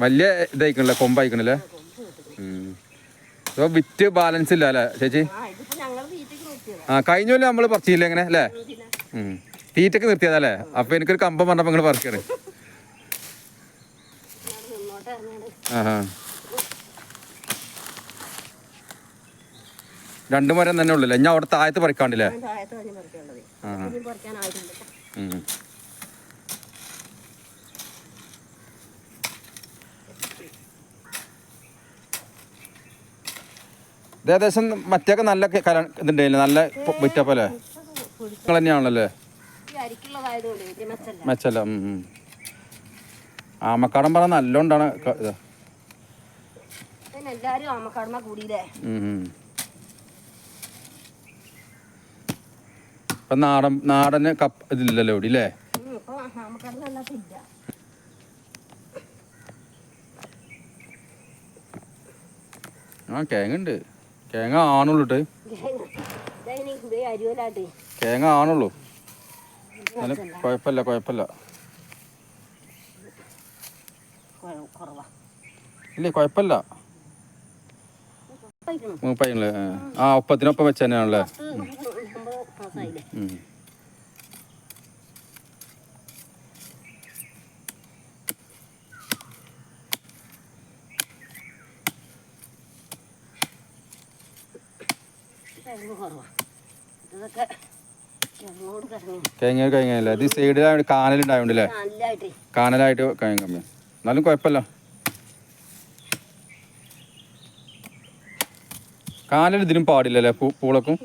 വലിയ ഇതായിക്കണല്ലേ, കൊമ്പായിക്കണല്ലേ. ഇപ്പൊ വിറ്റ് ബാലൻസ് ഇല്ല അല്ലേ ചേച്ചി? കഴിഞ്ഞ കൊല്ലം നമ്മള് പറിച്ചില്ലേ എങ്ങനെ അല്ലേ? തീറ്റക്ക് നിർത്തിയതല്ലേ? അപ്പൊ എനിക്കൊരു കമ്പം പറഞ്ഞപ്പോ നിങ്ങള് പറിക്കാണ്. രണ്ടു മരം തന്നെ ഉള്ളു. ഞാൻ അവിടെ താഴത്ത് പറിക്കാണ്ടില്ലേ? ഏകദേശം മറ്റൊക്കെ നല്ല ഇതുണ്ടായില്ലേ, നല്ല വിറ്റപ്പോലെ നിങ്ങൾ തന്നെയാണല്ലേ മെച്ചല്ല. ആമക്കാടൻ പറഞ്ഞ നല്ലോണ്ടാണ് ഇത്. ഇപ്പൊ നാടന് ഇതില്ലല്ലോ ഇവിടെ അല്ലേ? കേങ്ങുണ്ട്. കേങ്ങ ആണുള്ളൂ. കേങ്ങ ആണുള്ളൂ. കുഴപ്പമില്ല. ഇല്ലേ കുഴപ്പമില്ല. മൂപ്പായില്ലേ? ഒപ്പത്തിനൊപ്പം വെച്ച് തന്നെയാണല്ലേ? കഴിഞ്ഞല്ലേ? ഇത് സൈഡിലായിട്ട് കാനലുണ്ടായോണ്ടല്ലേ? കാനലായിട്ട് കഴിഞ്ഞ കമ്മി. എന്നാലും കുഴപ്പമില്ല. കാനൽ ഇതിനും പാടില്ലല്ലേ പൂളക്കും?